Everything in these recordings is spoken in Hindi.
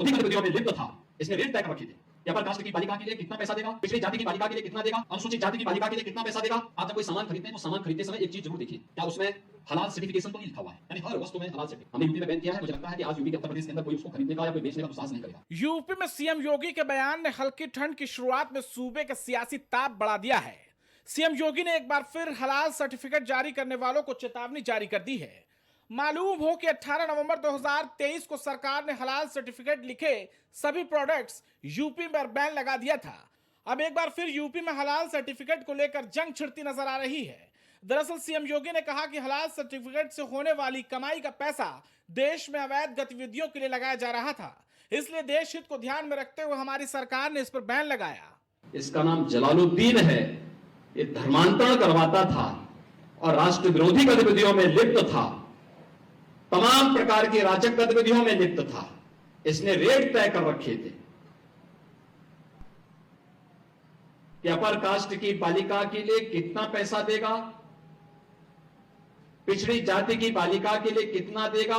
सभी गतिविधियों में लिप्त था। इसने रेट तय कर रखे थे कि अपर कास्ट की बालिका के लिए कितना पैसा देगा, पिछड़ी जाति की बालिका के लिए कितना देगा, अनुसूचित जाति की बालिका के लिए कितना पैसा देगा। आप जब कोई सामान खरीदते हैं तो सामान खरीदते समय एक चीज जरूर देखिए, क्या उसमें हलाल सर्टिफिकेशन तो नहीं लिखा हुआ है। यानी हर वस्तु में हलाल सर्टिफिकेट हमने यूपी में बैन किया है। मुझे लगता है कि आज यूपी के उत्तर प्रदेश के अंदर कोई उसको खरीदने का या कोई बेचने का दुस्साहस नहीं करेगा। यूपी में सीएम योगी के बयान ने हल्की ठंड की शुरुआत में सूबे के सियासी ताप बढ़ा दिया है। सीएम योगी ने एक बार फिर हलाल सर्टिफिकेट जारी करने वालों को चेतावनी जारी कर दी है। मालूम हो कि 18 नवंबर 2023 को सरकार ने हलाल सर्टिफिकेट लिखे सभी प्रोडक्ट्स यूपी में बैन लगा दिया था। अब एक बार फिर यूपी में हलाल सर्टिफिकेट को लेकर जंग छिड़ती नजर आ रही है। दरअसल सीएम योगी ने कहा कि हलाल सर्टिफिकेट से होने वाली कमाई का पैसा देश में अवैध गतिविधियों के लिए लगाया जा रहा था, इसलिए देश हित को ध्यान में रखते हुए हमारी सरकार ने इस पर बैन लगाया। इसका नाम जलालुद्दीन है। ये धर्मांतरण करवाता था और राष्ट्र विरोधी गतिविधियों में लिप्त था, तमाम प्रकार की राजक गतिविधियों में लिप्त था। इसने रेट तय कर रखे थे कि अपर कास्ट की बालिका के लिए कितना पैसा देगा, पिछड़ी जाति की बालिका के लिए कितना देगा,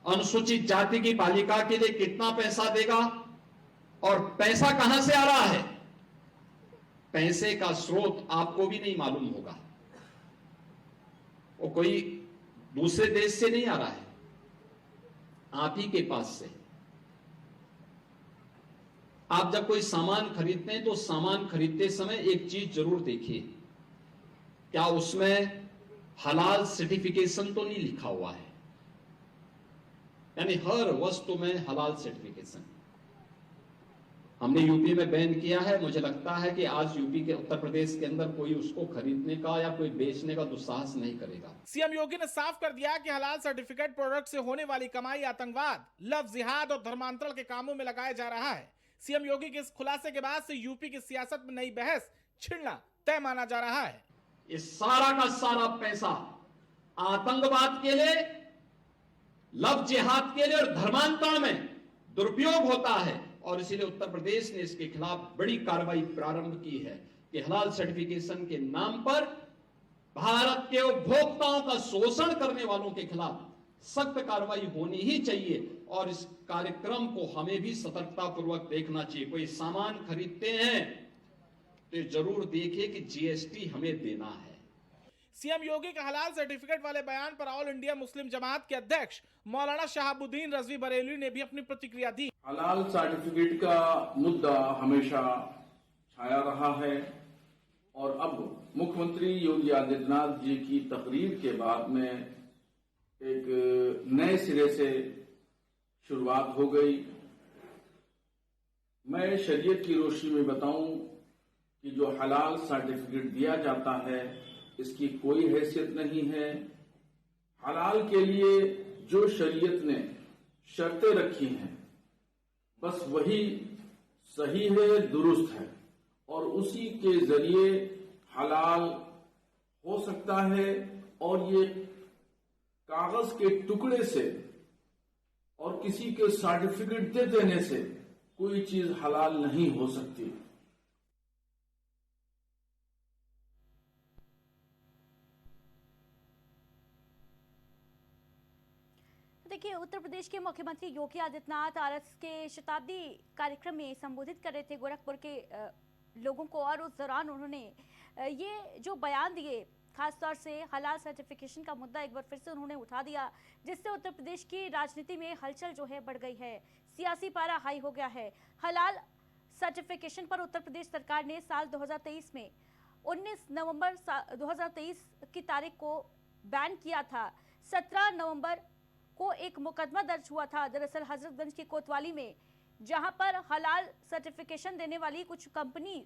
अनुसूचित जाति की बालिका के लिए कितना पैसा देगा, और पैसा कहां से आ रहा है। पैसे का स्रोत आपको भी नहीं मालूम होगा, वो कोई दूसरे देश से नहीं आ रहा है, आप ही के पास से। आप जब कोई सामान खरीदते हैं तो सामान खरीदते समय एक चीज जरूर देखिए, क्या उसमें हलाल सर्टिफिकेशन तो नहीं लिखा हुआ है। यानी हर वस्तु में हलाल सर्टिफिकेशन हमने यूपी में बैन किया है। मुझे लगता है कि आज यूपी के उत्तर प्रदेश के अंदर कोई उसको खरीदने का या कोई बेचने का दुस्साहस नहीं करेगा। सीएम योगी ने साफ कर दिया कि हलाल सर्टिफिकेट प्रोडक्ट से होने वाली कमाई आतंकवाद, लव जिहाद और धर्मांतरण के कामों में लगाया जा रहा है। सीएम योगी के इस खुलासे के बाद से यूपी की सियासत में नई बहस छिड़ना तय माना जा रहा है। इस सारा का सारा पैसा आतंकवाद के लिए, लव जिहाद के लिए और धर्मांतरण में दुरुपयोग होता है, और इसीलिए उत्तर प्रदेश ने इसके खिलाफ बड़ी कार्रवाई प्रारंभ की है कि हलाल सर्टिफिकेशन के नाम पर भारत के उपभोक्ताओं का शोषण करने वालों के खिलाफ सख्त कार्रवाई होनी ही चाहिए। और इस कार्यक्रम को हमें भी सतर्कता पूर्वक देखना चाहिए। कोई सामान खरीदते हैं तो जरूर देखिए कि जीएसटी हमें देना है। सीएम योगी का हलाल सर्टिफिकेट वाले बयान पर ऑल इंडिया मुस्लिम जमात के अध्यक्ष मौलाना शहाबुद्दीन रजवी बरेलवी ने भी अपनी प्रतिक्रिया दी। हलाल सर्टिफिकेट का मुद्दा हमेशा छाया रहा है और अब मुख्यमंत्री योगी आदित्यनाथ जी की तकरीर के बाद में एक नए सिरे से शुरुआत हो गई। मैं शरीयत की रोशनी में बताऊं कि जो हलाल सर्टिफिकेट दिया जाता है इसकी कोई हैसियत नहीं है। हलाल के लिए जो शरीयत ने शर्तें रखी हैं बस वही सही है, दुरुस्त है, और उसी के जरिए हलाल हो सकता है। और ये कागज के टुकड़े से और किसी के सर्टिफिकेट दे देने से कोई चीज हलाल नहीं हो सकती। देखिए, उत्तर प्रदेश के मुख्यमंत्री योगी आदित्यनाथ आरएस के शताब्दी कार्यक्रम में संबोधित कर रहे थे गोरखपुर के लोगों को, और उस दौरान उन्होंने ये जो बयान दिए, खासतौर से हलाल सर्टिफिकेशन का मुद्दा एक बार फिर से उन्होंने उठा दिया, जिससे उत्तर प्रदेश की राजनीति में हलचल जो है बढ़ गई है, सियासी पारा हाई हो गया है। हलाल सर्टिफिकेशन पर उत्तर प्रदेश सरकार ने साल 2023 में 19 नवंबर 2023 की तारीख को बैन किया था। 17 नवंबर को एक मुकदमा दर्ज हुआ था दरअसल हजरतगंज की कोतवाली में, जहां पर हलाल सर्टिफिकेशन देने वाली कुछ कंपनी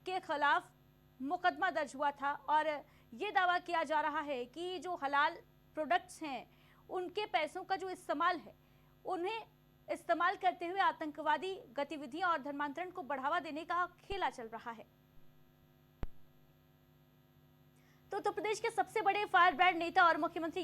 के खिलाफ मुकदमा दर्ज हुआ था, और ये दावा किया जा रहा है कि जो हलाल प्रोडक्ट्स हैं उनके पैसों का जो इस्तेमाल है, उन्हें इस्तेमाल करते हुए आतंकवादी गतिविधियां और धर्मांतरण को बढ़ावा देने का खेला चल रहा है। तो उत्तर प्रदेश के सबसे बड़े फायर ब्रांड नेता और मुख्यमंत्री